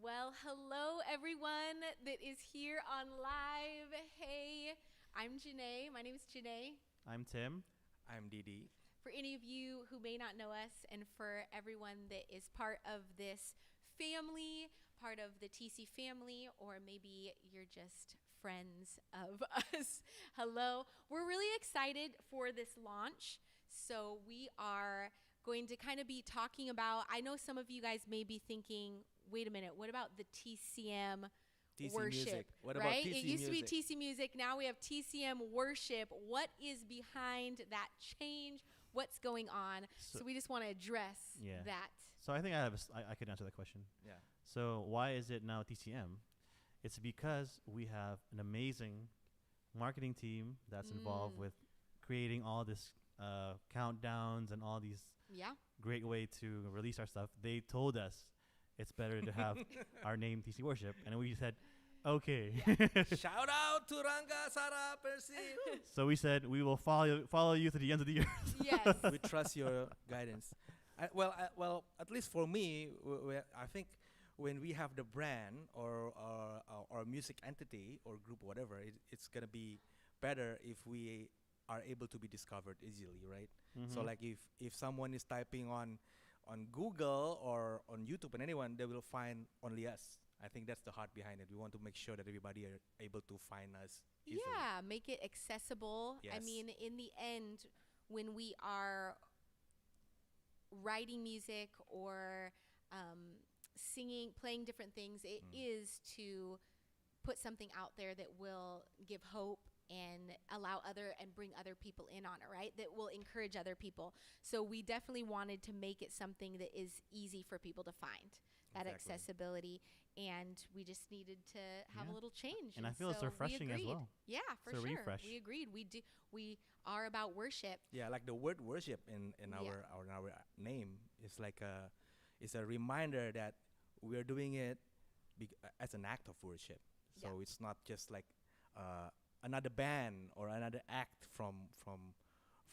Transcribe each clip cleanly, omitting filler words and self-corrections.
Well, hello everyone that is here on live. Hey, I'm Janae. My name is Janae. I'm Tim. I'm Didi. For any of you who may not know us, and for everyone that is part of this family, part of the TC family, or maybe you're just friends of us, hello. We're really excited for this launch. So, we are going to kind of be talking about. I know some of you guys may be thinking, wait a minute, what about the TCM TC worship, Music. What about right? It TC used to be Music? TC Music. Now we have TCM worship. What is behind that change? What's going on? So we just want to address Yeah. that. So I think I could answer that question. Yeah. So why is it now TCM? It's because we have an amazing marketing team that's involved with creating all this countdowns and all these Yeah. great way to release our stuff. They told us it's better to have our name TC Worship, and we said, okay. Shout out to Ranga Sara Persib. So we said we will follow you to the end of the earth. Yes. We trust your guidance. Well, at least for me, I think when we have the brand or music entity or group, whatever, it's gonna be better if we are able to be discovered easily, right? So like if someone is typing on Google or on YouTube and anyone, they will find only us. I think that's the heart behind it. We want to make sure that everybody are able to find us easily. Yeah, make it accessible. I Yes. mean, in the end, when we are writing music or singing, playing different things, it is to put something out there that will give hope and allow and bring other people in on it, right? That will encourage other people. So we definitely wanted to make it something that is easy for people to find, that Exactly. accessibility. And we just needed to have a Yeah. little change. And I feel it's so we refreshing as agreed. well. Yeah, for It's a sure. refresh. We agreed. We are about worship. Yeah, like the word worship in Yeah. our name is like it's a reminder that we are doing it as an act of worship. So Yeah. it's not just like another band or another act from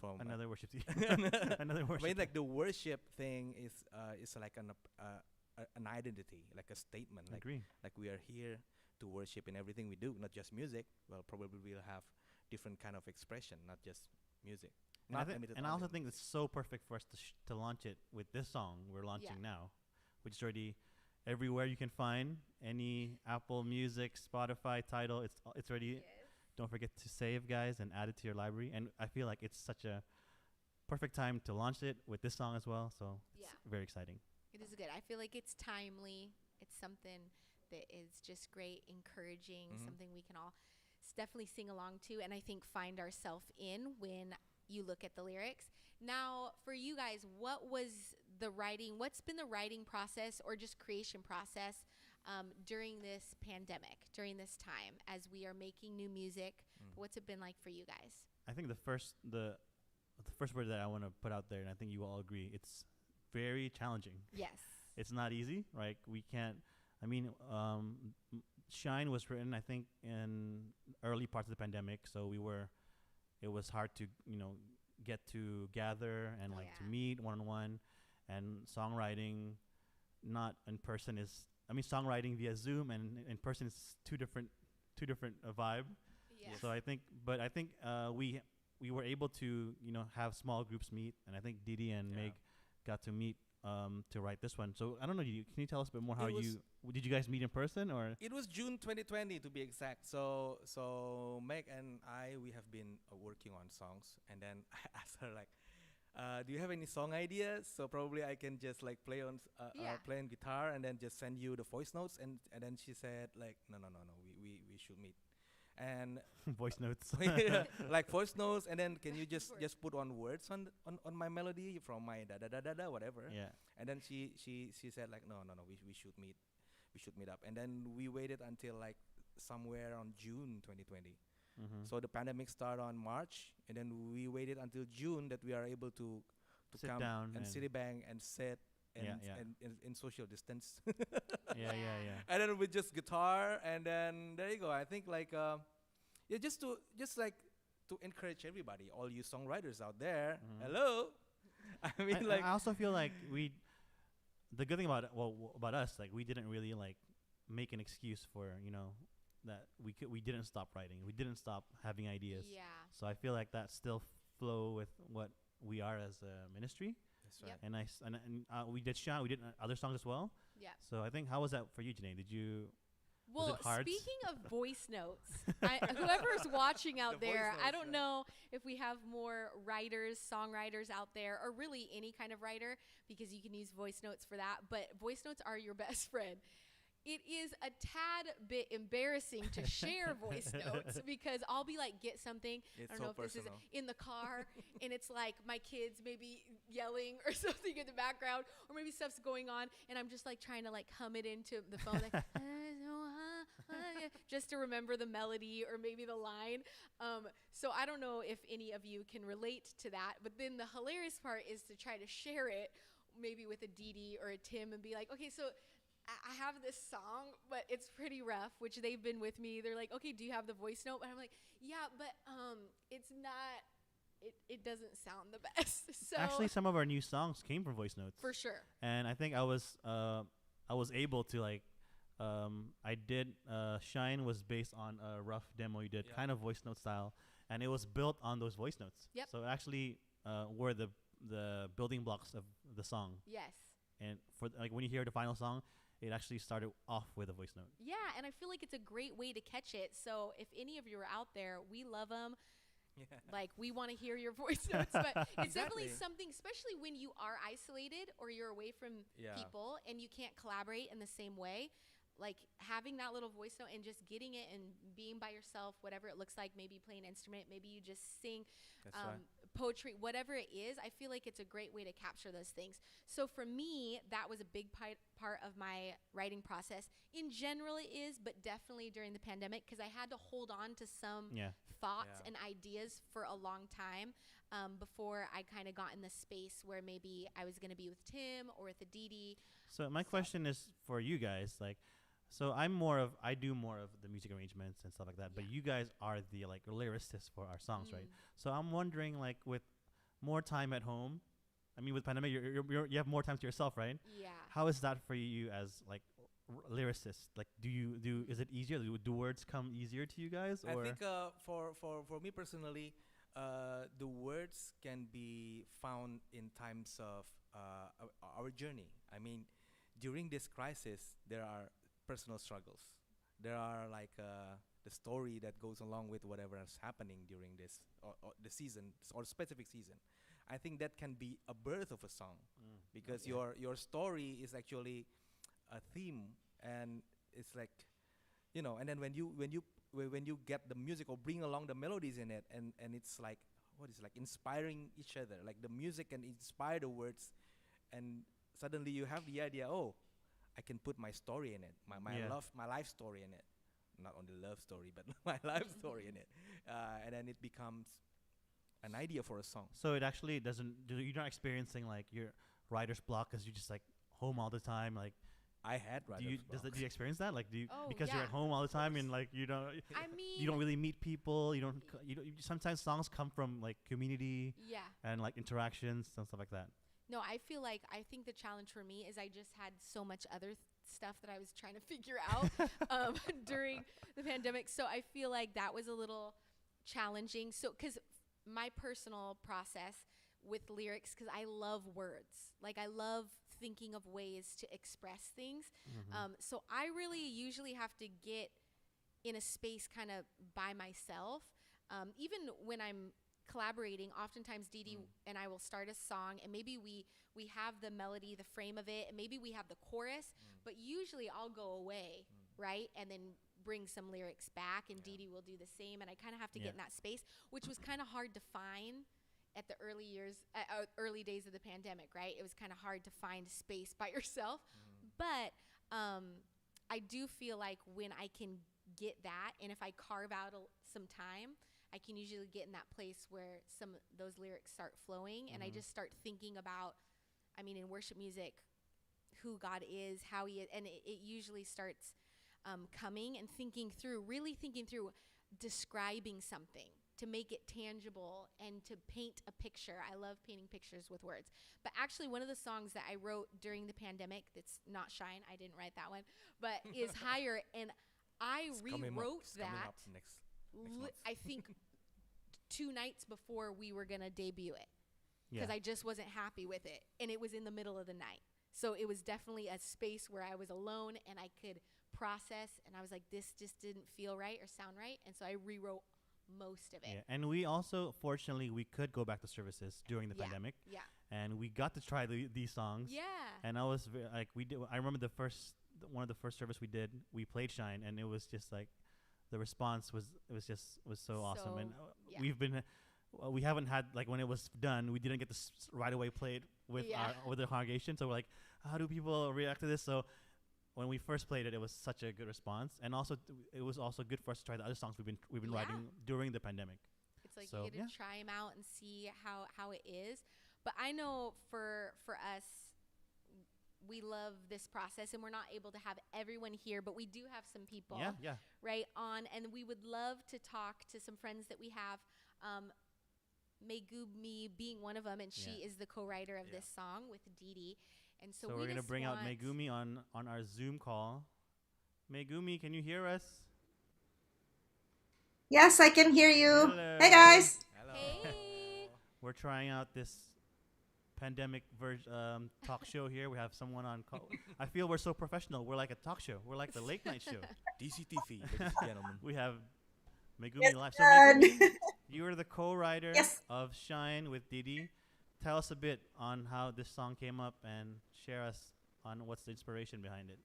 Another worship team. I Another worship. mean, like the worship thing is like an identity, like a statement. I agree. Like we are here to worship in everything we do, not just music. Well, probably we'll have different kind of expression, not just music. And Not limited I also only think it's so perfect for us to launch it with this song we're launching Yeah. now, which is already everywhere you can find any Apple Music, Spotify title. It's already. Don't forget to save, guys, and add it to your library. And I feel like it's such a perfect time to launch it with this song as well. So it's Yeah. very exciting. It is good. I feel like it's timely. It's something that is just great, encouraging, something we can all definitely sing along to, and I think find ourselves in when you look at the lyrics. Now, for you guys, what's been the writing process or just creation process during this pandemic, during this time, as we are making new music? What's it been like for you guys? I think the first word that I want to put out there, and I think you all agree, it's very challenging. Yes. It's not easy, right? We can't. I mean, Shine was written, I think, in early parts of the pandemic, so it was hard to get to gather and to Yeah. meet one on one, and songwriting, not in person is. I mean, songwriting via Zoom and in person is two different vibe. Yeah. So I think we were able to have small groups meet, and I think Didi and Yeah. Meg got to meet to write this one. So I don't know. Can you tell us a bit more how It was- did you guys meet in person or? It was June 2020 to be exact. So Meg and we have been working on songs, and then I asked her like, do you have any song ideas? So probably I can just like play on guitar and then just send you the voice notes, and then she said like, no, we should meet. And Voice notes. like voice notes, and then can you just put on words on my melody from my da da da da da whatever. Yeah. And then she said like, no, we should meet up. And then we waited until like somewhere on June 2020. So the pandemic started on March, and then we waited until June that we are able to Sit come down and and- Citibank and sit and, Yeah. and in social distance. yeah. And then with just guitar, and then there you go. I think like just to encourage everybody, all you songwriters out there. Hello. I mean, I also feel like the good thing about us, like we didn't really like make an excuse for that we didn't stop writing, we didn't stop having ideas. Yeah. So I feel like that still flow with what we are as a ministry. That's Yep. right. And we did Shine, we did other songs as well. Yeah. So I think, how was that for you, Janae? Did you Was Well, it hard? speaking of voice notes, whoever's watching out The voice there, I notes, don't right. know if we have more writers, songwriters out there, or really any kind of writer, because you can use voice notes for that. But voice notes are your best friend. It is a tad bit embarrassing to share voice notes because I'll be like, get something. It's I don't so know if this is personal. in the car and it's like my kids maybe yelling or something in the background, or maybe stuff's going on and I'm just like trying to like hum it into the phone, like, just to remember the melody or maybe the line. So I don't know if any of you can relate to that, but then the hilarious part is to try to share it maybe with a Dee Dee or a Tim and be like, okay, so I have this song, but it's pretty rough, which they've been with me. They're like, okay, do you have the voice note? But I'm like, yeah, but it's not, it doesn't sound the best. So Actually, some of our new songs came from voice notes. for sure. And I think I was able to like I did Shine was based on a rough demo you did, Yeah. kind of voice note style, and it was built on those voice notes. Yep. So it actually were the building blocks of the song. Yes. And for like when you hear the final song, it actually started off with a voice note. Yeah, and I feel like it's a great way to catch it. So if any of you are out there, we love them. Yeah. Like, we want to hear your voice notes, but it's definitely Exactly. something, especially when you are isolated or you're away from Yeah. people and you can't collaborate in the same way. Like, having that little voice note and just getting it and being by yourself, whatever it looks like, maybe play an instrument, maybe you just sing That's right. poetry, whatever it is, I feel like it's a great way to capture those things. So for me, that was a big part of my writing process. In general, it is, but definitely during the pandemic, because I had to hold on to some Yeah. thoughts Yeah. and ideas for a long time before I kind of got in the space where maybe I was going to be with Tim or with Aditi. So my question is for you guys, like, so I do more of the music arrangements and stuff like that, but Yeah. you guys are the like lyricists for our songs, right? Mm. So I'm wondering, like, with more time at home, I mean, with pandemic, you have more time to yourself, right? Yeah. How is that for you as like lyricist? Like, is it easier? Do words come easier to you guys? I Or think for me personally, the words can be found in times of our journey. I mean, during this crisis, there are personal struggles. There are like the story that goes along with whatever is happening during this or the season or specific season. I think that can be a birth of a song because Okay. your story is actually a theme, and it's like, and then when you get the music or bring along the melodies in it, and it's like, what is like inspiring each other, like the music can inspire the words, and suddenly you have the idea, oh, I can put my story in it, Yeah. my life story in it, not only love story but my life story in it, and then it becomes an idea for a song. so it actually doesn't. You're not experiencing like your writer's block because you're just like home all the time. Like, I had do you writer's do you experience that? Like, Oh, because you're yeah, at home all the of time and course. like you don't I mean, you don't really meet people. Sometimes songs come from like community yeah. and like interactions and stuff like that. No, I think the challenge for me is I just had so much other stuff that I was trying to figure out during the pandemic. So I feel like that was a little challenging. So, because my personal process with lyrics, because I love words, like I love thinking of ways to express things. So I really usually have to get in a space kind of by myself. Even when I'm collaborating, oftentimes Dee Dee and I will start a song, and maybe we have the melody, the frame of it, and maybe we have the chorus, but usually I'll go away, right, and then bring some lyrics back, and Dee Dee will do the same, and I kind of have to Yeah. get in that space, which was kind of hard to find at the early days of the pandemic, right? It was kind of hard to find space by yourself, but I do feel like when I can get that, and if I carve out some time, I can usually get in that place where some of those lyrics start flowing, and I just start thinking about, I mean, in worship music, who God is, how He is, and it usually starts coming and really thinking through describing something. to make it tangible and to paint a picture. I love painting pictures with words. But actually, one of the songs that I wrote during the pandemic, that's not Shine, I didn't write that one, but is Higher. And I rewrote It's coming that, up next month. I think, 2 nights before we were going to debut it, because Yeah. I just wasn't happy with it. And it was in the middle of the night. So it was definitely a space where I was alone and I could process. And I was like, this just didn't feel right or sound right. And so I rewrote most of Yeah, it. and we also, fortunately, we could go back to services during the Yeah. pandemic, Yeah. and we got to try these songs. Yeah. And I was like, we did. I remember one of the first service we did. We played Shine, and it was just like, the response was so awesome. And yeah. we've been, we haven't had, like, when it was done, we didn't get to right away play it with Yeah. with the congregation. So we're like, how do people react to this? So when we first played it, it was such a good response, and also it was also good for us to try the other songs we've been Yeah. writing during the pandemic. It's like So, you get to yeah. try them out and see how it is. But I know for us, we love this process, and we're not able to have everyone here, but we do have some people Yeah. right on, and we would love to talk to some friends that we have. Megumi being one of them, and she Yeah. is the co-writer of Yeah. this song with Dee Dee. And so, So we we're gonna just bring out want- Megumi on our Zoom call. Megumi, can you hear us? Yes, I can hear you. Hello. Hey guys. Hello. Hey. We're trying out this pandemic talk show here. We have someone on call. I feel we're so professional. We're like a talk show. We're like the late night show. DCTV, ladies and gentlemen. We have Megumi Yes, live. So good. Megumi, you are the co-writer Yes. of Shine with Didi. Tell us a bit on how this song came up and share us on what's the inspiration behind it.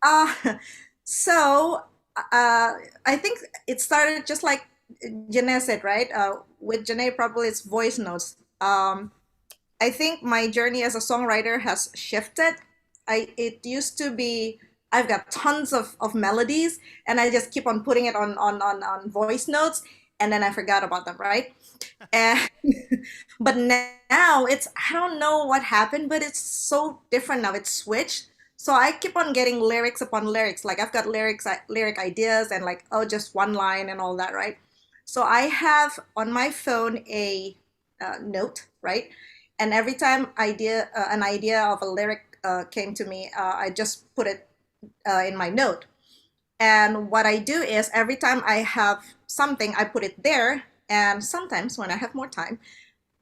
Uh, so I think it started just like Janae said, right? With Janae, probably it's voice notes. I think my journey as a songwriter has shifted. It used to be I've got tons of melodies and I just keep on putting it on voice notes and then I forgot about them, right? And but now it's I don't know what happened, but it's so different now. It's switched. So I keep on getting lyrics upon lyrics. Like I've got lyric ideas and like oh just one line and all that, right? So I have on my phone a note, right? And every time an idea of a lyric came to me, I just put it in my note. And what I do is every time I have something, I put it there. And sometimes when I have more time,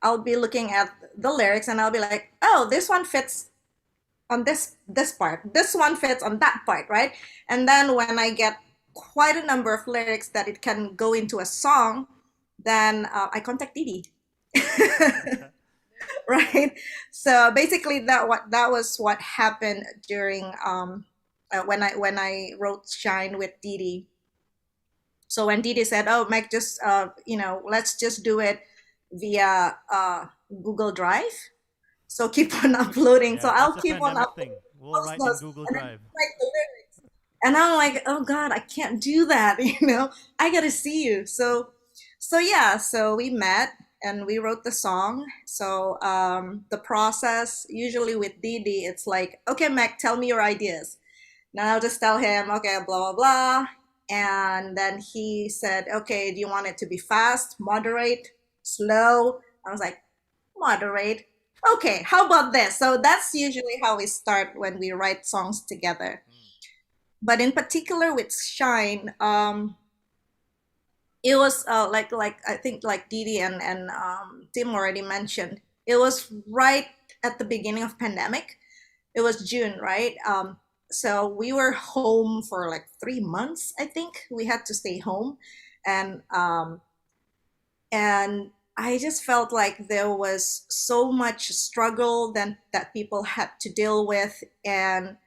I'll be looking at the lyrics and I'll be like, oh, this one fits on this part. This one fits on that part, right? And then when I get quite a number of lyrics that it can go into a song, then I contact Didi. Right. So basically, that was what happened during when I wrote Shine with Didi. So when Didi said, "Oh, Mike, just let's just do it via Google Drive." So keep on uploading. Yeah, So I'll that's a keep on pandemic uploading thing. We'll write in notes Google and then Drive. write the lyrics. And I'm like, oh God, I can't do that. I gotta see you. So yeah, so we met and we wrote the song. So the process usually with Didi, it's like, okay, Mac, tell me your ideas. Now I'll just tell him, okay, blah blah blah. And then he said, okay, do you want it to be fast, moderate, slow? I was like, moderate. Okay, how about this? So that's usually how we start when we write songs together. But in particular with Shine, it was like I think like Didi and Tim already mentioned, it was right at the beginning of pandemic. It was June, right? So we were home for like 3 months. I think we had to stay home, and and I just felt like there was so much struggle that people had to deal with, and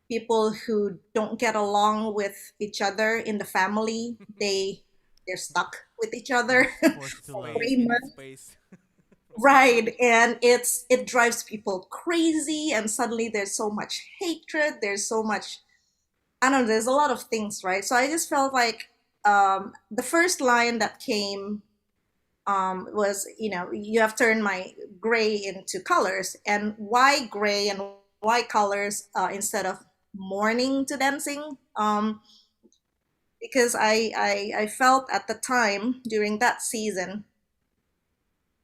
people who don't get along with each other in the family, they're stuck with each other Forced to for love. Space, three we need months. space. Right, and it drives people crazy, and suddenly there's so much hatred. There's so much I don't know. There's a lot of things, right? So I just felt like the first line that came was, you have turned my gray into colors. And why gray and why colors instead of morning to dancing? because I felt at the time during that season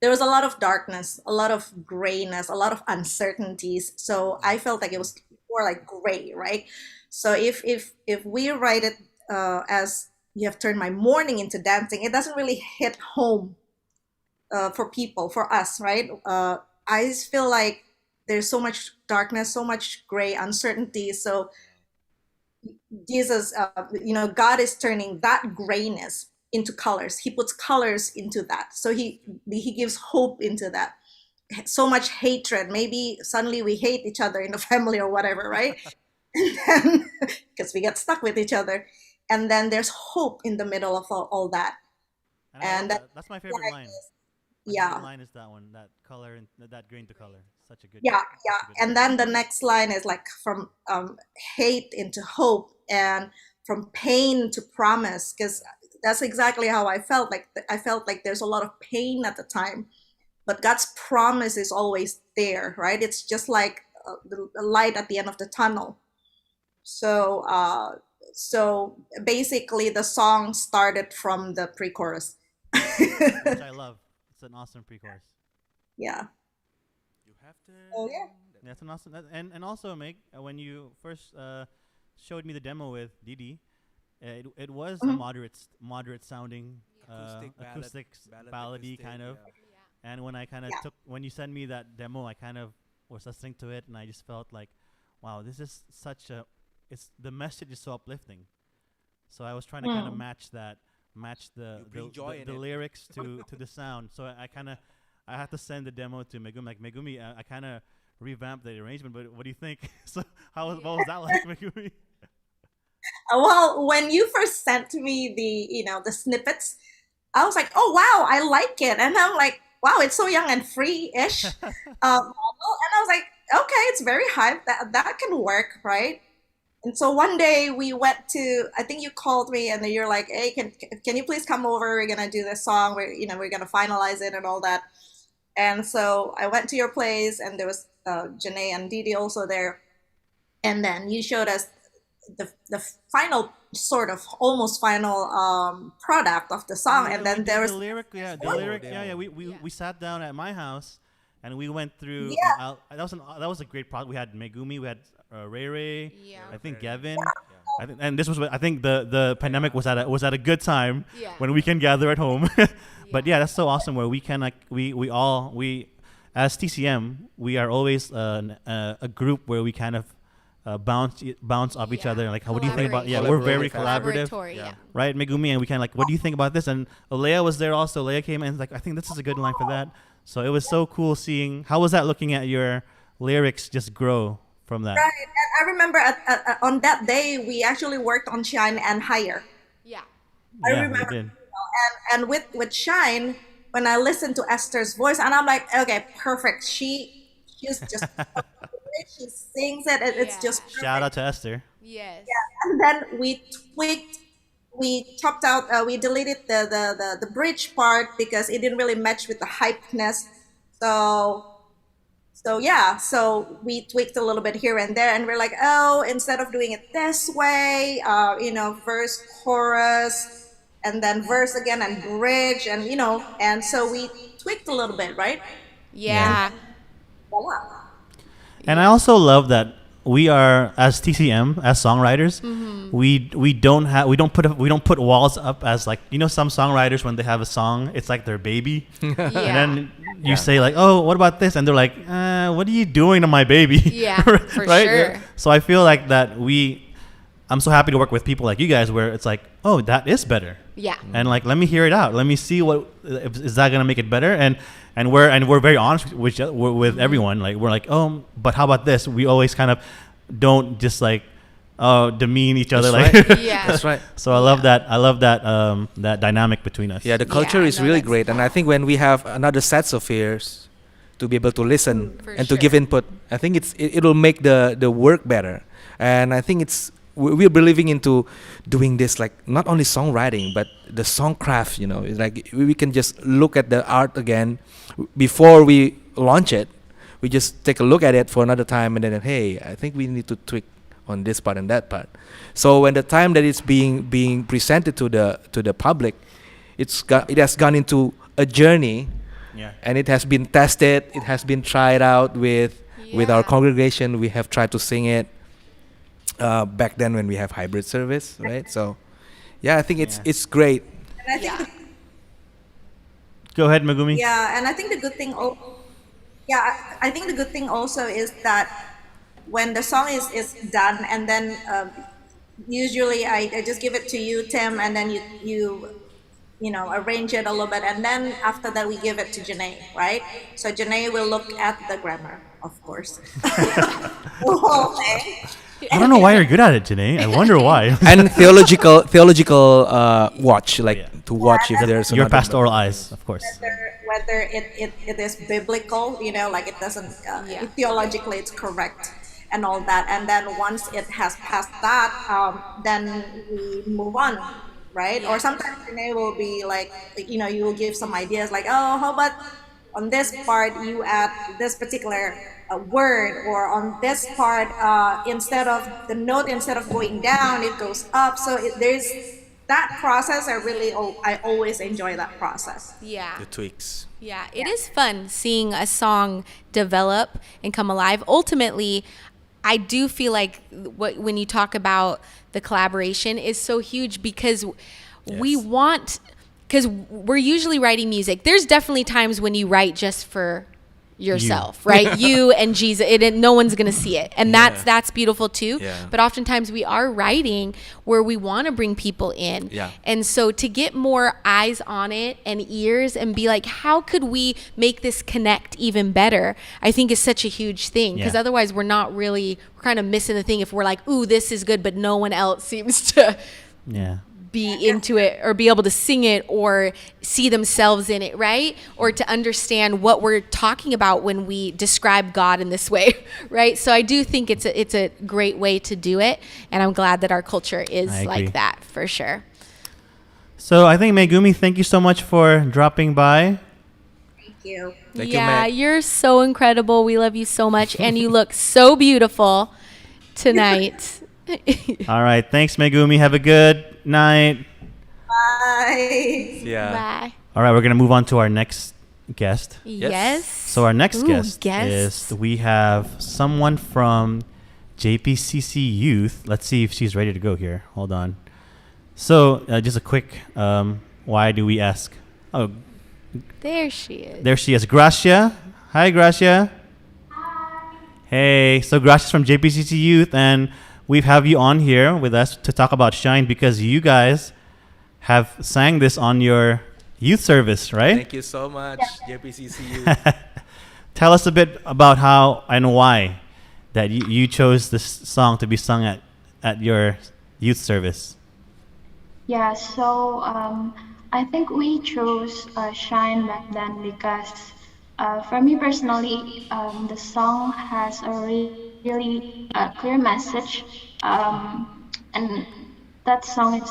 there was a lot of darkness, a lot of grayness, a lot of uncertainties. So I felt like it was more like gray, right? So if we write it as you have turned my morning into dancing, it doesn't really hit home for people, for us, right? I just feel like there's so much darkness, so much gray, uncertainty. So Jesus, God is turning that grayness into colors. He puts colors into that. So he gives hope into that. So much hatred. Maybe suddenly we hate each other in the family or whatever, right? Because we get stuck with each other. And then there's hope in the middle of all that. And I love And that, that. That's my favorite line. My favorite yeah, line is that one, that color and that green to color. yeah, yeah. Such a good And line. then the next line is like from hate into hope and from pain to promise, because that's exactly how I felt. Like I felt like there's a lot of pain at the time, but God's promise is always there, right? It's just like the light at the end of the tunnel. So, so basically, the song started from the pre-chorus. Which I love. It's an awesome pre-chorus. Yeah. You have to. Oh yeah. That's an awesome. And also, Meg, when you first showed me the demo with Didi, it was a Mhm. moderate sounding acoustic ballady kind of. Yeah. And when I kind of Yeah. when you sent me that demo, I kind of was listening to it, and I just felt like, wow, this is such a. It's the message is so uplifting. So I was trying to kind of Mm. match You bring joy in the it. lyrics to the sound. So I kind of I had to send the demo to Megumi. Like Megumi, I kind of revamped the arrangement. But what do you think? So what was that like, Megumi? Well, when you first sent me the snippets, I was like, oh wow, I like it, and I'm like, wow, it's so young and free-ish, model, and I was like, okay, it's very hype. That can work, right? And so one day we went to, I think you called me, and then you're like, hey, can you please come over? We're gonna do this song. We're gonna finalize it and all that. And so I went to your place, and there was Janae and Didi also there. And then you showed us the final sort of almost final product of the Oh song, yeah, and we then did there the was lyric. Yeah, the Demo, lyric. Yeah, yeah. demo. Yeah. We sat down at my house and we went through. yeah, That was a great project. We had Megumi, we had Ray Ray, Yeah. I think Very- Gavin. Yeah. I think, and this was I think the pandemic was at a good time Yeah. when we can gather at home. But Yeah. yeah, that's so awesome where we can like we as TCM we are always a group where we kind of bounce off each Yeah. other. Like, how what do you think about? Yeah, Collaboration. we're very collaborative, Collaboratory, Yeah. yeah. right, Megumi, and we can like, what do you think about this? And Olea was there also. Olea came in and was like, I think this is a good line for that. So it was so cool seeing. How was that looking at your lyrics just grow from that? right. And I remember on that day we actually worked on Shine and Higher. Yeah. I Yeah, we remember, did. and with Shine, when I listened to Esther's voice, and I'm like, okay, perfect. She's just she sings it, and it's just Yeah. perfect. Shout out to Esther. Yes. And then we tweaked, we chopped out, we deleted the bridge part because it didn't really match with the hypeness. So yeah, so we tweaked a little bit here and there, and we're like, oh, instead of doing it this way, verse, chorus, and then verse again, and bridge, and and so we tweaked a little bit, right? Yeah. Voila. And I also love that we are, as TCM, as songwriters, we don't put walls up as, like, some songwriters when they have a song, it's like their baby. Yeah. And then you say like, oh, what about this? And they're like, what are you doing to my baby? Yeah, for right? sure. So I feel like that I'm so happy to work with people like you guys where it's like, oh, that is better. Yeah. And like, let me hear it out. Let me see is that gonna make it better? And we're very honest with everyone. Like, we're like, oh, but how about this? We always kind of don't just like demean each other. That's Like, right. Yeah. That's right. So I love that. I love that dynamic between us. Yeah, the culture Yeah, is no, really that's- great, and I think when we have another sets of ears to be able to listen For and to give sure. input, I think it'll make the work better. And I think we're believing into doing this, like, not only songwriting but the songcraft. It's like we can just look at the art again before we launch it. We just take a look at it for another time, and then, hey, I think we need to tweak on this part and that part. So when the time that it's being presented to the public, it has gone into a journey, Yeah. and it has been tested. It has been tried out with our Yeah. congregation. We have tried to sing it back then when we have hybrid service, right? So yeah, I think Yeah. it's great. And I think Yeah. Go ahead, Megumi. yeah, and I think the good thing yeah, I think the good thing also is that when the song is done, and then usually I just give it to you, Tim, and then you know, arrange it a little bit, and then after that we give it to Janae, right? So Janae will look at the grammar, of course. The whole thing. I don't know why you're good at it, Janae. I wonder why. And theological watch, like Yeah. to watch if there's Your another- pastoral eyes, of course. Whether it is biblical, you know, like it doesn't Yeah. theologically it's correct and all that, and then once it has passed that, then we move on, right? Yeah. Or sometimes Renee will be like, you know, you will give some ideas like, oh, how about on this part you add this particular word, or on this part instead of the note, instead of going down it goes up. So there's that process. I always enjoy that process. Yeah. the tweaks. Yeah, it is fun seeing a song develop and come alive. Ultimately, I do feel like when you talk about the collaboration is so huge, because we Yes. want, because we're usually writing music. There's definitely times when you write just for yourself, right? You and Jesus, no one's gonna see it, and Yeah. that's beautiful too. Yeah. But oftentimes we are writing where we want to bring people in, Yeah. and so to get more eyes on it and ears and be like, how could we make this connect even better? I think is such a huge thing, because Yeah. otherwise we're kind of missing the thing if we're like, ooh, this is good, but no one else seems to Yeah. be into it or be able to sing it or see themselves in it, right? Or to understand what we're talking about when we describe God in this way, right? So I do think it's a great way to do it, and I'm glad that our culture is I agree. like that for sure. So I think Megumi, thank you so much for dropping by. Thank you. Thank you, Yeah, Meg. you're so incredible. We love you so much, and you look so beautiful tonight. All right. Thanks, Megumi. Have a good night. Bye. Yeah. Bye. All right. We're going to move on to our next guest. Yes. So our next Ooh, guest guests. is we have someone from JPCC Youth. Let's see if she's ready to go here. Hold on. So just a quick, why do we ask? Oh, There she is. there she is. Gracia. Hi, Gracia. Hey. So Gracia's from JPCC Youth, and we have you on here with us to talk about Shine because you guys have sang this on your youth service, right? Thank you so much, JPCCU. Tell us a bit about how and why that you chose this song to be sung at your youth service. Yeah, so I think we chose Shine back then because for me personally, the song has a really clear message, and that song is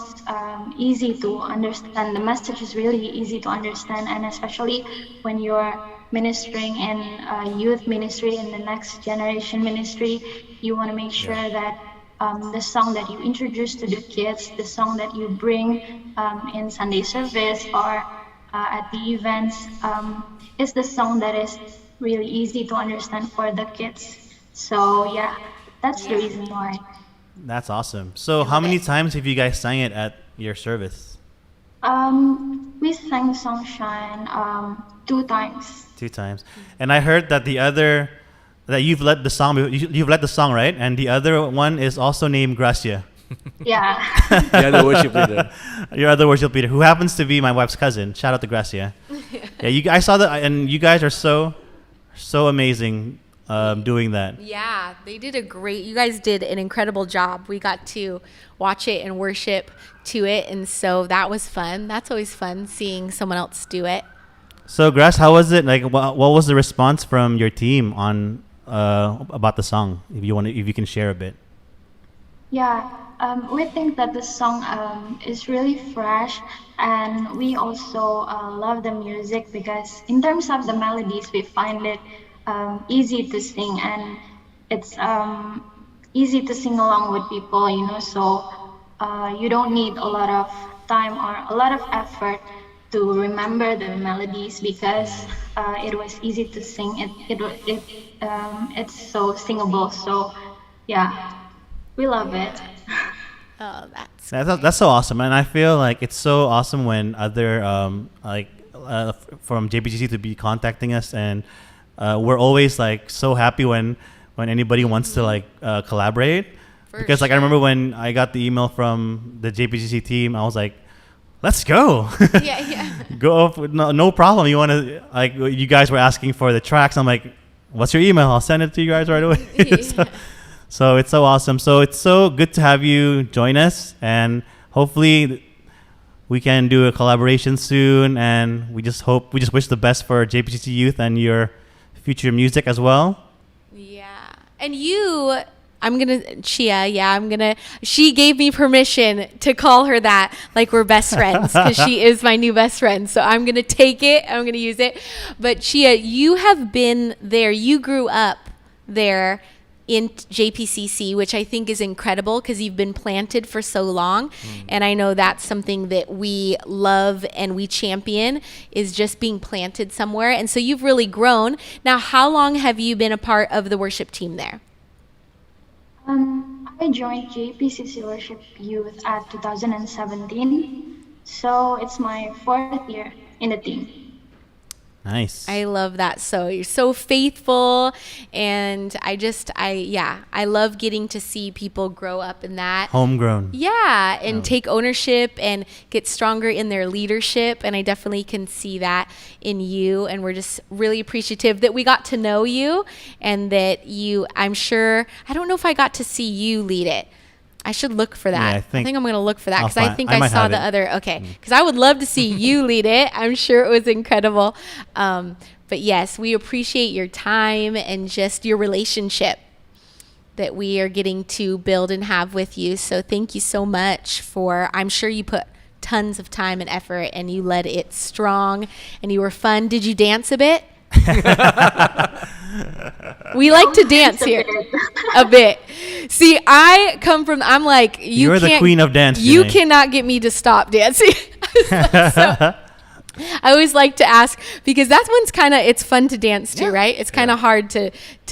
easy to understand. The message is really easy to understand, and especially when you're ministering in youth ministry, in the next generation ministry, you want to make sure that the song that you introduce to the kids, the song that you bring in Sunday service or at the events, is the song that is really easy to understand for the kids. So yeah, that's the reason why. That's awesome. So how many times have you guys sang it at your service? We sang Sunshine 2 times. 2 times. And I heard that you've led the song. You've led the song, right? And the other one is also named Gracia. Yeah. The other worship leader. Your other worship leader, who happens to be my wife's cousin. Shout out to Gracia. Yeah, I saw that, and you guys are so amazing doing that. Yeah, you guys did an incredible job. We got to watch it and worship to it, and so that was fun. That's always fun seeing someone else do it. So, Grass, how was it? Like, what was the response from your team on about the song? If you can share a bit. Yeah, we think that the song is really fresh, and we also love the music because in terms of the melodies, we find it easy to sing, and it's easy to sing along with people, so you don't need a lot of time or a lot of effort to remember the melodies because it was easy to sing. It's so singable. So yeah, we love it. Oh, that's That's so awesome, and I feel like it's so awesome when other from JPGC to be contacting us, and we're always like so happy when anybody wants to like collaborate. For Because like I sure. remember when I got the email from the JPGC team, I was like, let's go. Yeah, yeah. Go up, no problem. You want to like you guys were asking for the tracks. I'm like, what's your email? I'll send it to you guys right away. so, so it's so awesome. So it's so good to have you join us, and hopefully we can do a collaboration soon. And we just wish the best for JPGC Youth and your future music as well. Yeah. And she gave me permission to call her that, like we're best friends, because she is my new best friend. So I'm going to take it. I'm going to use it. But Chia, you have been there. You grew up there in JPCC, which I think is incredible because you've been planted for so long. And I know that's something that we love and we champion, is just being planted somewhere. And so you've really grown. Now, how long have you been a part of the worship team there? I joined JPCC Worship Youth at 2017, so it's my fourth year in the team. Nice. I love that. So you're so faithful, and I love getting to see people grow up in that. Homegrown. Yeah, and Oh. take ownership and get stronger in their leadership. And I definitely can see that in you. And we're just really appreciative that we got to know you, and that I'm sure, I don't know if I got to see you lead it. I should look for that. Yeah, I I think I'm going to look for that I'll because I find- think I I might saw have the it. other. Okay, because I would love to see you lead it. I'm sure it was incredible. But yes, we appreciate your time and just your relationship that we are getting to build and have with you. So thank you so much I'm sure you put tons of time and effort, and you led it strong, and you were fun. Did you dance a bit? We like to dance here a bit. See, I'm like, You're the can't- queen of dance, You Janae. cannot get me to stop dancing. So, I always like to ask, because that one's it's fun to dance to, right? It's kind of hard to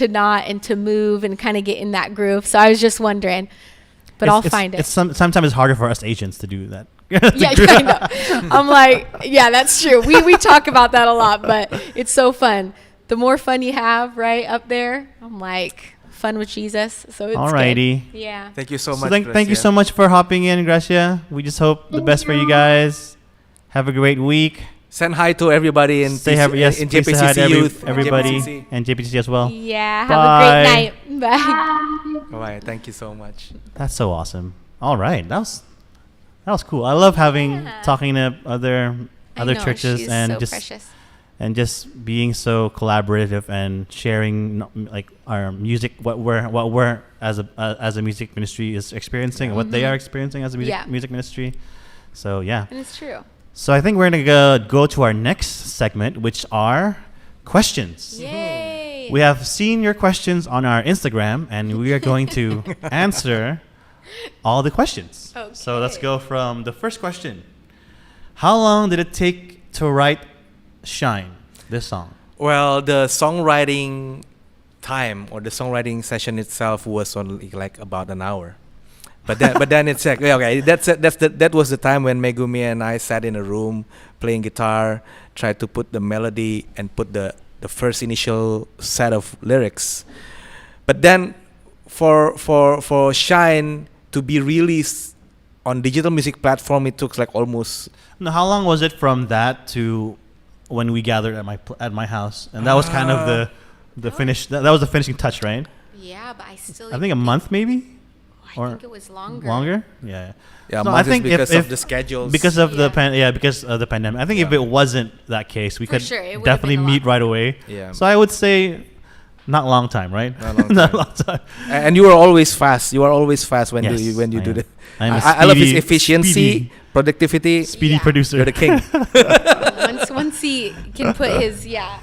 not and to move and kind of get in that groove. So I was just wondering, but I'll find it. Sometimes it's harder for us Asians to do that. Yeah, I know. I'm like, yeah, that's true. We talk about that a lot, but it's so fun. The more fun you have, right, up there, I'm like, fun with Jesus. So it's Alrighty. good. Yeah. Thank you so So much. thank you Gracia. so much for hopping in, Gracia. We just hope the Thank best for you you. guys. Have a great week. Send hi to everybody in Yes, in please say hi to JPCC Youth. everybody, JPCC. and JPCC as well. Yeah. Have Bye. a great night. Bye. Bye. All right. Thank you so much. That's so awesome. All right, that was cool. I love having Yeah. talking to other I know, churches she's and so just precious. and just being so collaborative and sharing like our music, what we're as a music ministry is experiencing, and what they are experiencing as a Yeah. music ministry. So yeah. And it's true. So I think we're gonna go to our next segment, which are questions. Yay. We have seen your questions on our Instagram, and we are going to answer all the questions. So let's Okay. go from the first question. How long did it take to write Shine, this song? Well, the songwriting time or the songwriting session itself was only like about an hour. But then it's like, yeah, okay, that was the time when Megumi and I sat in a room playing guitar, tried to put the melody and put the first initial set of lyrics. But then for Shine to be released on digital music platform, it took like almost No, how long was it from that to when we gathered at my house? And that was kind of the finish. That was the finishing touch, right? Yeah, but I still. I think a month, maybe. I or think it was longer. Longer? Yeah. yeah, So months I think because if of the schedules. because of the Yeah. because of the pandemic. I think if Yeah. it wasn't that case, we For could sure, it would've definitely been a lot meet right away. Yeah. So I would say not long time, right? Not long Not time. long time. And you are always fast. You are always fast when Yes, you I do am. the. I'm a I love his speedy- efficiency, speedy- productivity. Speedy Yeah. producer. You're the king. once he can put his Yeah,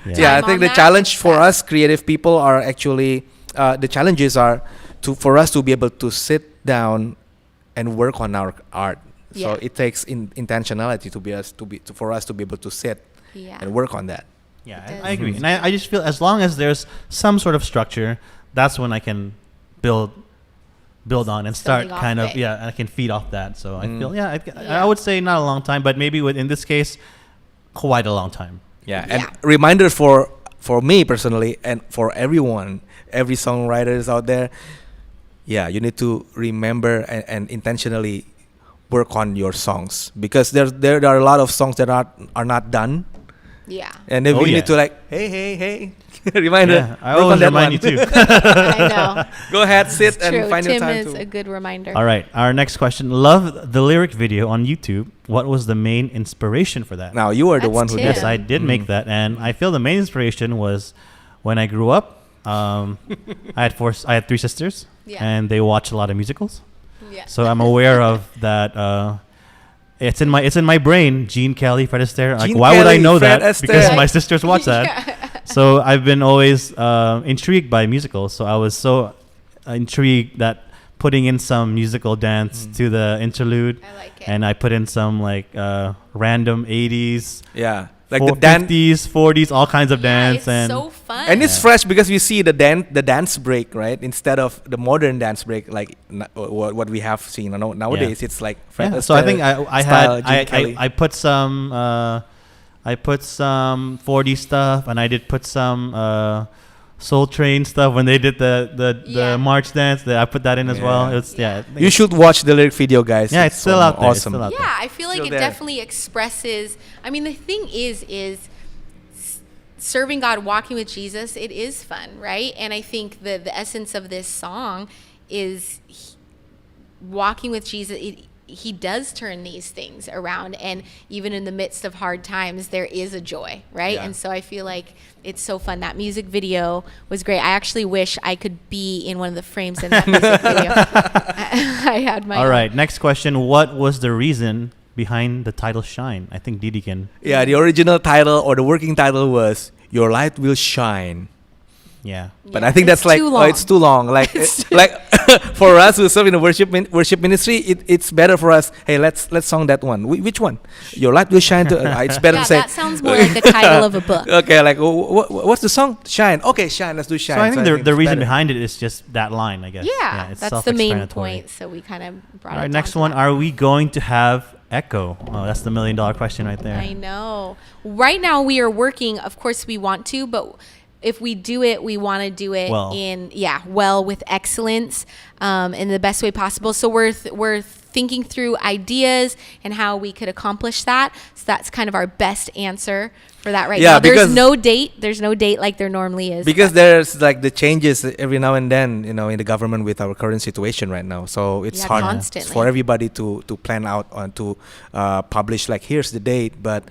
Time I think on the that, challenge it's for fast. us creative people are actually the challenges are for us to be able to sit down and work on our art. So Yeah. it takes intentionality for us to be able to sit Yeah. and work on that. Yeah, It I agree. does. And I just feel as long as there's some sort of structure, that's when I can build on and start Something off kind of it. I can feed off that. So I feel Yeah. I would say not a long time, but maybe in this case, quite a long time. Yeah, and Yeah. reminder for me personally and for everyone, every songwriters out there, yeah, you need to remember and intentionally work on your songs, because there are a lot of songs that are not done, Yeah. and then Oh, we yeah. need to like, hey, reminder. Yeah, I work on always that remind one. you too. I know. Go ahead, sit and True. find Tim your time is to. a good reminder. All right, our next question. Love the lyric video on YouTube. What was the main inspiration for that? Now you are the That's one who Tim. did Yes, it. I did make that, and I feel the main inspiration was when I grew up. I had three sisters, Yeah. and they watched a lot of musicals. Yeah. So I'm aware of that. It's in my brain. Gene Kelly, Fred Astaire. Like, Gene why would I Kelly, know Fred that? Because Astaire. my sisters watch that. Yeah. So I've been always intrigued by musicals. So I was so intrigued that putting in some musical dance to the interlude, I like it. and I put in some like random 80s, Yeah, like the dance. 50s, 40s, all kinds of dance, it's and so fun. And it's Yeah. fresh because we see the dance break, right? Instead of the modern dance break, like what we have seen nowadays. It's like Fred yeah. So I think Astaire I style, had Gene Kelly. I put some 40 stuff, and I did put some Soul Train stuff when they did the Yeah. march dance. I put that in as well. Yeah. It's I think You should watch the lyric video, guys. Yeah, it's still out there. It's Awesome. still out there. Yeah, I feel like Still it there. definitely expresses. I mean, the thing is serving God, walking with Jesus. It is fun, right? And I think the essence of this song is walking with Jesus. He does turn these things around, and even in the midst of hard times, there is a joy, right? Yeah. And so I feel like it's so fun. That music video was great. I actually wish I could be in one of the frames in that music video. I had my All own. right, next question. What was the reason behind the title Shine? I think Didi can. Yeah, the original title or the working title was "Your Light Will Shine." Yeah. But Yeah, I think it's that's like too long. it's too long. Like like for us who serve in the worship ministry, it's better for us. Hey, let's song that one. Which one? Your light will shine. It's better Yeah, to say. that sounds more like the title of a book. Okay, like what's the song? Shine. Okay, shine. Let's do shine. So I think the it's reason better. behind it is just that line, I guess. Yeah, it's that's the main self-explanatory. point. So we kind of brought All it right, down next to one. that. Are we going to have echo? Oh, that's the $1 million question right there. I know. Right now we are working. Of course, we want to, but if we do it, we want to do it Well. with excellence, in the best way possible. So we're thinking through ideas and how we could accomplish that. So that's kind of our best answer for that right Yeah, now. There's because- no date. There's no date like there normally is. Because but- there's like the changes every now and then, in the government with our current situation right now. So it's Yeah, hard constantly. for everybody to plan out and to publish like here's the date. But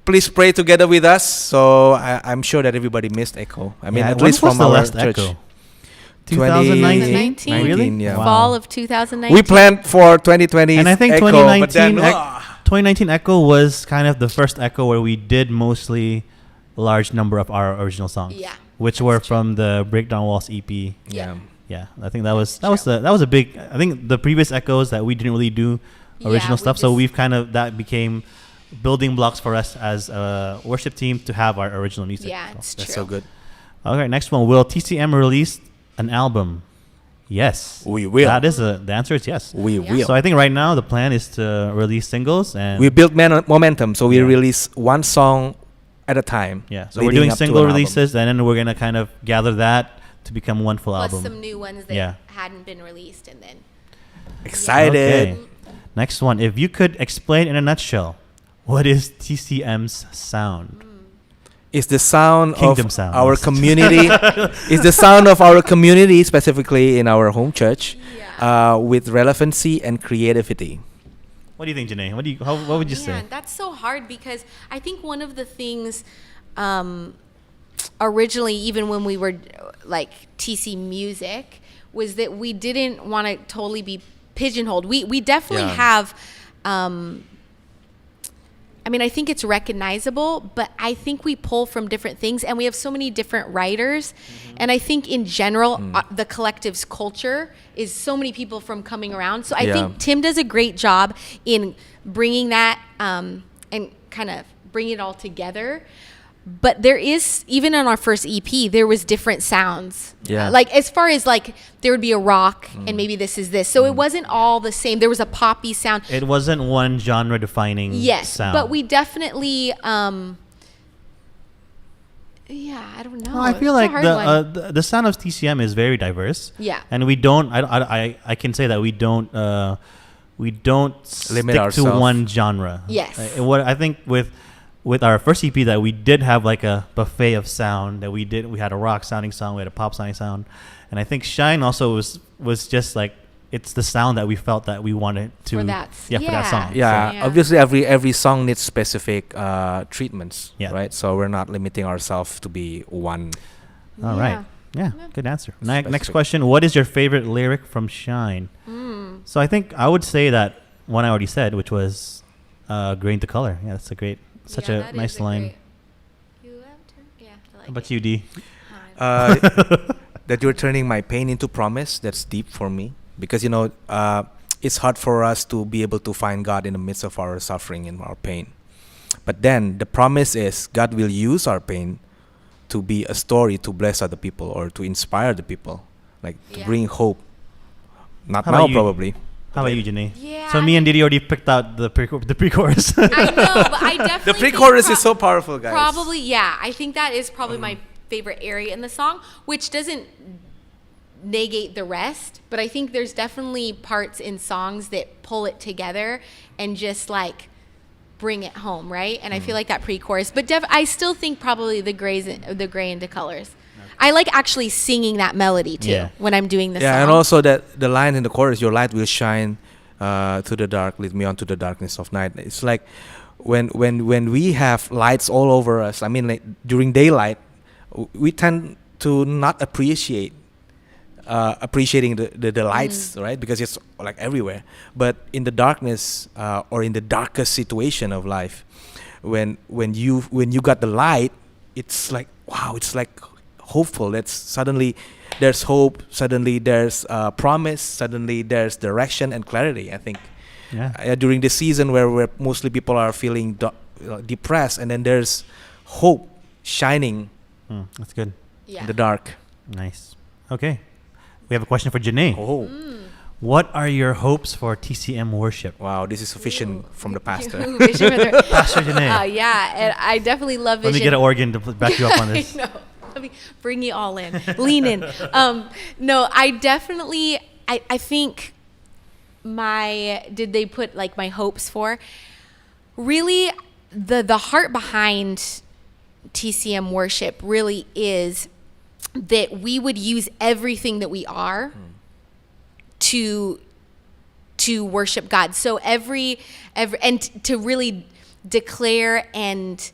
please pray together with us. So I'm sure that everybody missed Echo. I mean, Yeah, at when least was from the our last church. echo? 2019? 2019, Really? yeah. Wow. fall of 2019. We planned for 2020, And I think Echo, 2019 but then, Ec- 2019 Echo was kind of the first Echo where we did mostly a large number of our original songs. Yeah, Which that's were true. from the Breakdown Walls EP. yeah. Yeah, I think that was a big. I think the previous Echoes that we didn't really do original we stuff, so just- we've kind of that became building blocks for us as a worship team to have our original music. Yeah, So- it's That's true. so good. Okay, next one. Will TCM release an album? Yes. We will. The answer is yes. We Yeah. will. So I think right now the plan is to release singles and We built momentum, so we Yeah. release one song at a time. yeah. So we're leading doing up to single an album. releases, and then we're gonna kind of gather that to become one full Plus album. some new ones that Yeah. hadn't been released, and then Excited. Okay. Next one. If you could explain in a nutshell, what is TCM's sound? It's the sound Kingdom of sound. our community. It's the sound of our community, specifically in our home church, with relevancy and creativity. What do you think, Janae? What would you say? Man, that's so hard because I think one of the things originally, even when we were like TC Music, was that we didn't want to totally be pigeonholed. We definitely Yeah. have I mean, I think it's recognizable, but I think we pull from different things, and we have so many different writers. And I think in general, the collective's culture is so many people from coming around. So I think Tim does a great job in bringing that and kind of bringing it all together. But there is, even on our first EP, there was different sounds. Yeah. Like as far as like there would be a rock and maybe this is this. So it wasn't all the same. There was a poppy sound. It wasn't one genre defining sound. But we definitely I don't know. No, I feel like the sound of TCM is very diverse. Yeah. And we don't I can say that we don't Limit stick ourselves. to one genre. Yes. What I think with our first EP that we did have like a buffet of sound that we had a rock sounding sound, we had a pop sounding sound, and I think Shine also was just like it's the sound that we felt that we wanted to For that song. Yeah, Yeah. obviously every song needs specific treatments, Yeah. right? So we're not limiting ourselves to be one. All right. Yeah, good answer. Next Specific. question. What is your favorite lyric from Shine? So I think I would say that one I already said, which was grain to color. Yeah, that's such a nice line. How about you, D? That you're turning my pain into promise. That's deep for me because it's hard for us to be able to find God in the midst of our suffering and our pain. But then the promise is God will use our pain to be a story to bless other people or to inspire the people, like to bring hope. Not How now, about you? probably. How about you, Janae? Yeah. So me and Didi already picked out the pre-chorus. I know, but I definitely The think pre-chorus is so powerful, guys. Probably, yeah. I think that is probably my favorite area in the song, which doesn't negate the rest, but I think there's definitely parts in songs that pull it together and just like bring it home, right? And I feel like that pre-chorus, but I still think probably the gray into colors. I like actually singing that melody too when I'm doing the song. Yeah, and also that the line in the chorus, your light will shine to the dark, lead me on to the darkness of night. It's like when we have lights all over us, I mean like during daylight, we tend to not appreciating the lights, right? Because it's like everywhere. But in the darkness or in the darkest situation of life, when you got the light, it's like wow, it's like hopeful. That's suddenly there's hope. Suddenly there's promise. Suddenly there's direction and clarity. I think during this season where mostly people are feeling depressed, and then there's hope shining That's good. Yeah. in the dark. Nice. Okay. We have a question for Janae. Oh, What are your hopes for TCM worship? wow! This is a vision from the pastor. Vision with her. Pastor Janae. Yeah, and I definitely love Let vision. me get an organ to back you up on this. I know. Let me bring you all in. Lean in. No, I definitely, I think did they put like my hopes for? Really, the heart behind TCM worship really is that we would use everything that we are to worship God. So every and to really declare and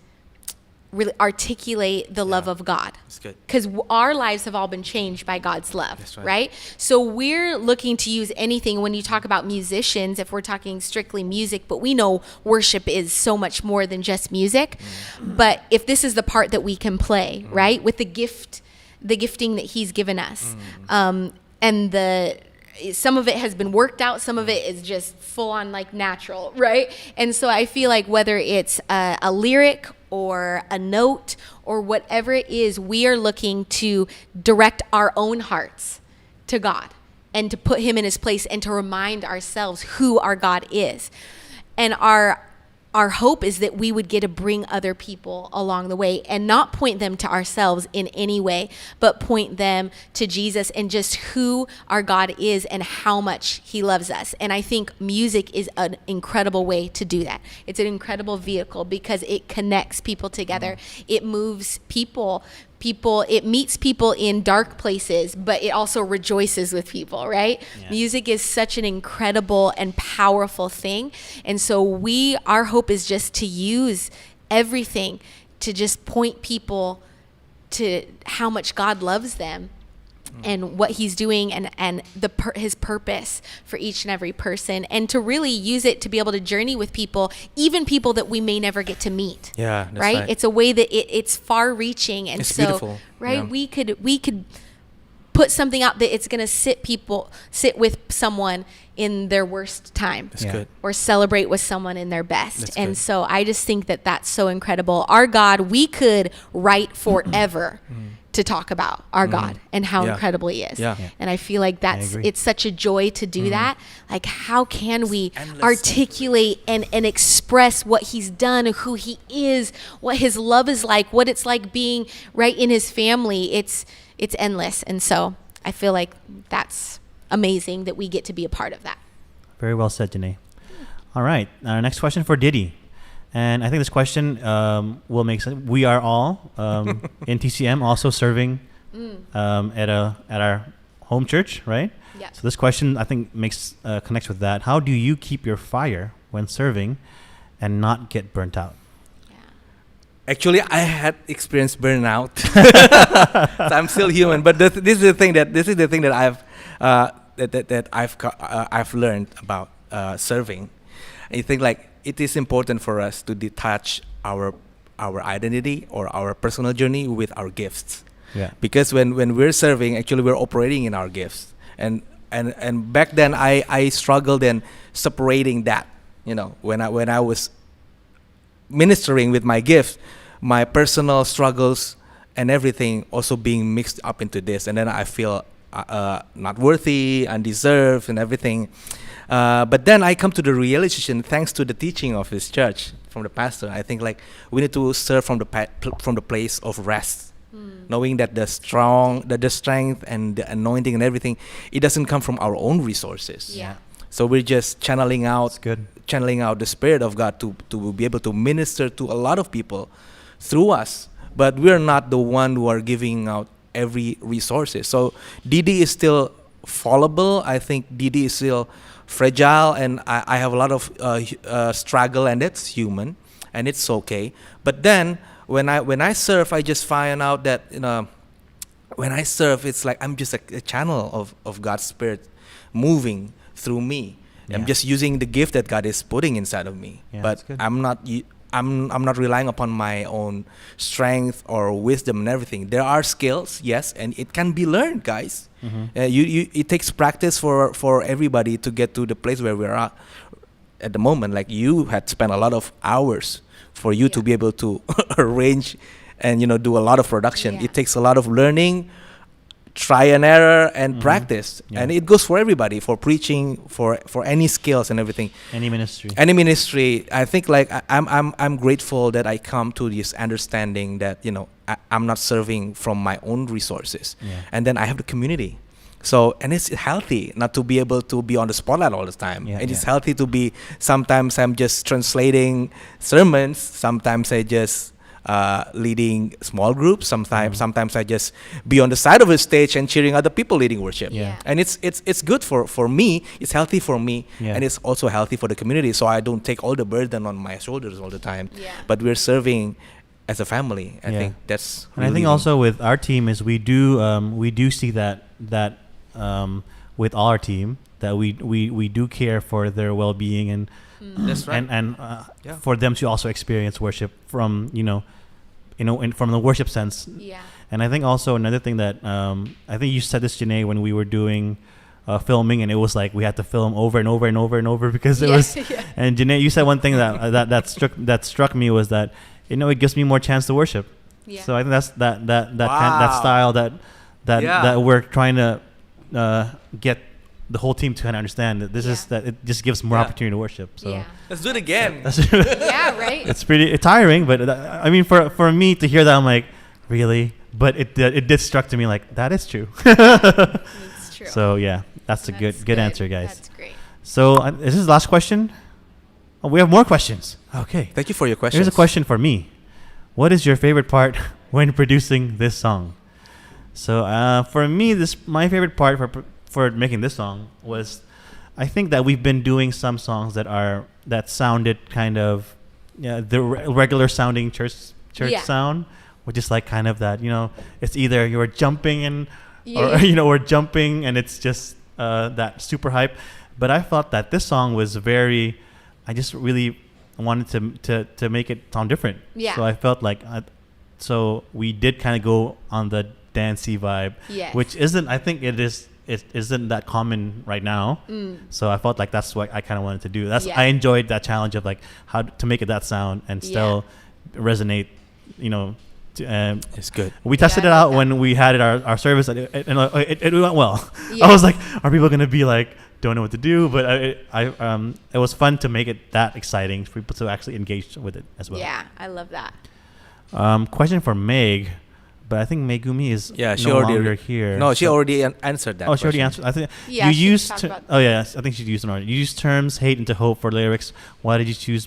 really articulate the love of God. That's good. Because our lives have all been changed by God's love, That's right. right? So we're looking to use anything when you talk about musicians, if we're talking strictly music, but we know worship is so much more than just music. But if this is the part that we can play, right, with the gifting that He's given us, and some of it has been worked out, some of it is just full on like natural, right? And so I feel like whether it's a lyric or a note or whatever it is, we are looking to direct our own hearts to God and to put Him in His place and to remind ourselves who our God is. And our hope is that we would get to bring other people along the way and not point them to ourselves in any way, but point them to Jesus and just who our God is and how much He loves us. And I think music is an incredible way to do that. It's an incredible vehicle because it connects people together. It moves people, it meets people in dark places, but it also rejoices with people, right? Yeah. Music is such an incredible and powerful thing. And so our hope is just to use everything to just point people to how much God loves them and what he's doing, and his purpose for each and every person, and to really use it to be able to journey with people, even people that we may never get to meet. Yeah, that's right? right. It's a way that it's far reaching, and It's so beautiful. right, Yeah. we could put something out that it's going to sit with someone in their worst time. That's Yeah. good. Or celebrate with someone in their best. That's and good. so I just think that that's so incredible. Our God, we could write forever to talk about our God and how Yeah. incredible he is. Yeah. Yeah. And I feel like agree. it's such a joy to do that. Like, how can we endless. articulate and express what he's done, who he is, what his love is like, what it's like being right in his family. It's endless. And so I feel like that's amazing that we get to be a part of that. Very well said, Janae. All right. Next question for Diddy. And I think this question will make sense. We are all in TCM also serving at our home church, right? Yeah. So this question I think connects with that. How do you keep your fire when serving and not get burnt out? Actually, I had experienced burnout. So I'm still human, but this is the thing that I've learned about serving. I think like it is important for us to detach our identity or our personal journey with our gifts. Yeah. Because when we're serving, actually we're operating in our gifts. And back then I struggled in separating that. You know, when I was ministering with my gift, my personal struggles and everything also being mixed up into this, and then I feel not worthy, undeserved, and everything. But then I come to the realization, thanks to the teaching of this church from the pastor, I think like we need to serve from the place of rest, knowing that the strength and the anointing and everything, it doesn't come from our own resources. Yeah. So we're just channeling out the Spirit of God to be able to minister to a lot of people through us. But we're not the one who are giving out every resources. So Didi is still fallible. I think Didi is still fragile, and I have a lot of struggle, and that's human, and it's okay. But then when I serve, I just find out that when I serve, it's like I'm just a channel of God's Spirit moving through me. Yeah. I'm just using the gift that God is putting inside of me. Yeah, But that's good. I'm not relying upon my own strength or wisdom and everything. There are skills, yes, and it can be learned, guys. It takes practice for everybody to get to the place where we're at the moment. Like you had spent a lot of hours for you to be able to arrange and do a lot of production. Yeah. It takes a lot of learning, try and error, and practice. Yeah. And it goes for everybody, for preaching, for any skills and everything. Any ministry. Any ministry. I think like I'm grateful that I come to this understanding that I'm not serving from my own resources. Yeah. And then I have the community. So, and it's healthy not to be able to be on the spotlight all the time. Yeah, And it's yeah. healthy to be, sometimes I'm just translating sermons, sometimes I just leading small groups, sometimes I just be on the side of a stage and cheering other people leading worship. Yeah. And it's good for me, it's healthy for me, Yeah. and it's also healthy for the community, so I don't take all the burden on my shoulders all the time. Yeah. But we're serving as a family. I Yeah. think that's And I think also with our team is we do see that with our team that we do care for their well-being and That's right. and Yeah. for them to also experience worship from from the worship sense. Yeah. And I think also another thing that I think you said this, Janae, when we were doing filming, and it was like we had to film over and over and over and over because it was. Yeah. And Janae, you said one thing that struck me was that it gives me more chance to worship. Yeah. So I think that's that Wow. style that Yeah. we're trying to get the whole team to kind of understand that this is Yeah. that it just gives more Yeah. opportunity to worship. So Yeah. Let's do it again. that's Yeah, right? it's pretty tiring, but I mean for me to hear that, I'm like, really? But it did struck to me like that is true. It's true. So yeah, that's a That's good answer, guys. That's great. So is this the last question? Oh, we have more questions. Okay. Thank you for your question. Here's a question for me. What is your favorite part when producing this song? So for me, my favorite part for making this song was, I think that we've been doing some songs that sounded kind of the regular sounding church Yeah. sound, which is like kind of that it's either you're jumping and or or jumping, and it's just that super hype. But I thought that this song was very. I just really wanted to make it sound different. Yeah. So I felt like, so we did kind of go on the dancey vibe, Yes. which isn't. I think it is. It isn't that common right now. So I felt like that's what I kind of wanted to do. I enjoyed that challenge of like how to make it that sound and still resonate. It's good. We tested I it like out that. when we had our service, and it went well. Yeah. I was like, are people gonna be like, don't know what to do? But it was fun to make it that exciting for people to actually engage with it as well. Yeah, I love that. Question for Meg, but I think Megumi is she no already longer here. No, she So- already answered that. Oh, she already question. answered. I think Yeah, you she used. talked about Oh yes, I think she used them already. You used terms hate into hope for lyrics. Why did you choose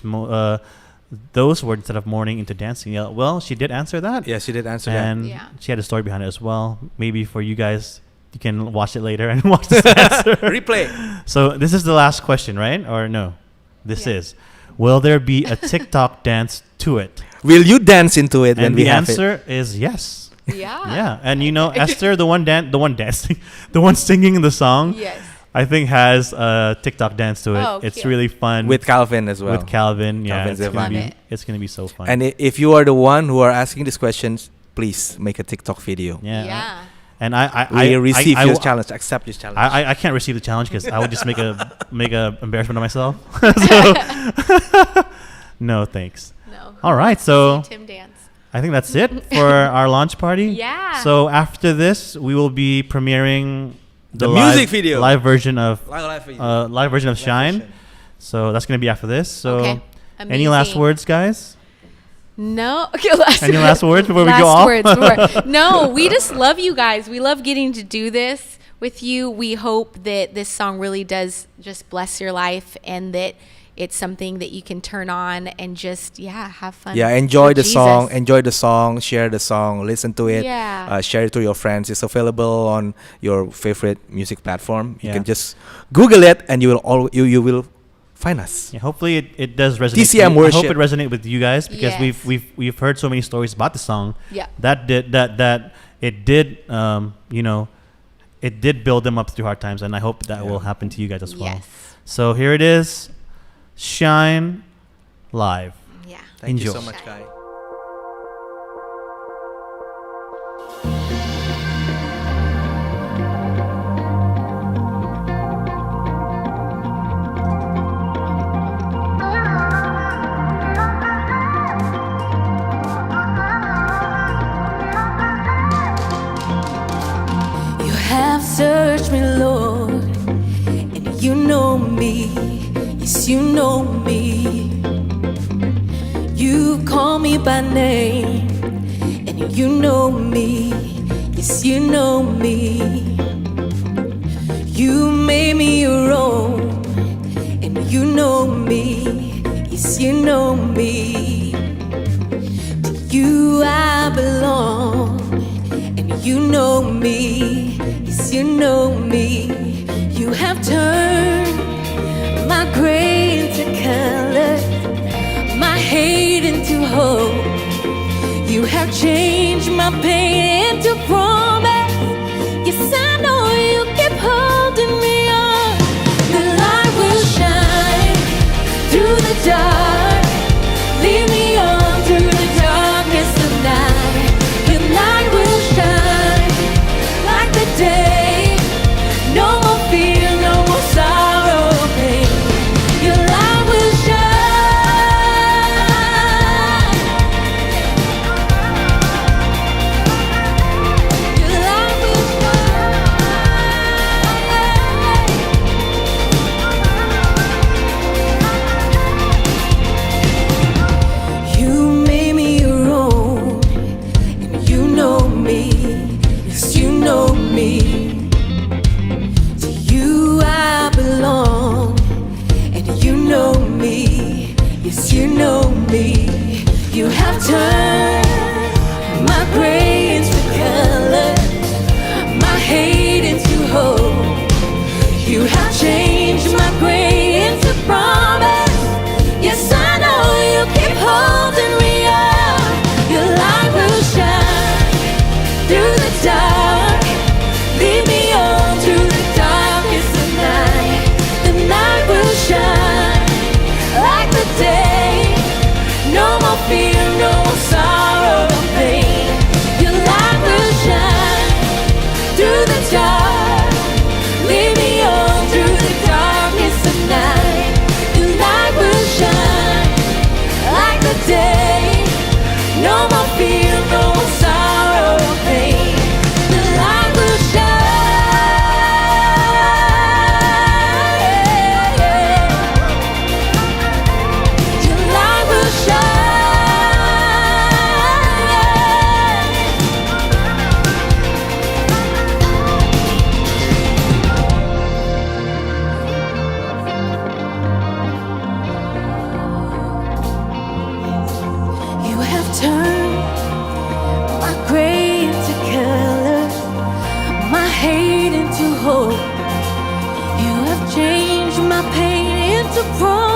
those words instead of mourning into dancing? Yeah, well, she did answer that. Yeah, she did answer that. And Yeah. she had a story behind it as well. Maybe for you guys, you can watch it later and watch this answer. Replay. So this is the last question, right? Or no? This Yeah. is. Will there be a TikTok dance to it? Will you dance into it when And we the have it? answer is yes. Yeah. Yeah, and Esther, the one dancing, the one singing the song, Yes. I think has a TikTok dance to it. Oh, It's cute. really fun With Calvin as well. with Calvin. Yeah, Calvin it's Zevan. gonna be Love it. it's gonna be so fun. And if you are the one who are asking these questions, please make a TikTok video. yeah. And I We receive I, your I, challenge. Accept this challenge. I can't receive the challenge because I would just make a embarrassment of myself. So no thanks. No. All right, so See Tim dance. I think that's it for our launch party. Yeah. So after this, we will be premiering The live- music video. live version of Live video. Shine. So that's gonna be after this. So Okay. any last Amazing. words, guys? No. Okay, last Any last words before we last go off? words before. No, we just love you guys. We love getting to do this with you. We hope that this song really does just bless your life and that it's something that you can turn on and just have fun. Yeah, enjoy with the Jesus. song. Enjoy the song. Share the song. Listen to it. Yeah. Share it to your friends. It's available on your favorite music platform. You Yeah. can just Google it, and you will find us. Yeah, hopefully it does resonate. TCM I worship. hope it resonates with you guys because Yes. we've heard so many stories about the song. Yeah. That it did it did build them up through hard times, and I hope that Yeah. will happen to you guys as well. Yes. So here it is, Shine live. Yeah. Thank you Enjoy. so much, Kai. You have searched me, Lord, and you know me. Yes, you know me. You call me by name, and you know me. Yes, you know me. You made me your own, and you know me. Yes, you know me. To you I belong. You know me, yes, you know me. You have turned my gray into color, my hate into hope. You have changed my pain into promise. Yes, I know you keep holding me on. The light will shine through the dark. Lead me on through the darkness of night. Your light will shine like the day. No more fear, no more sorrow or pain. Your light will shine. Your light will shine. You made me your own, and you know me. Yes, you know me. To you I belong, and you know me. Yes, you know me. You have turned my gray into color, my hate into hope. You have changed my gray into promise. Yes, I know you keep holding me up. Your light will shine through the dark. turn my gray into color, my hate into hope. You have changed my pain into pride.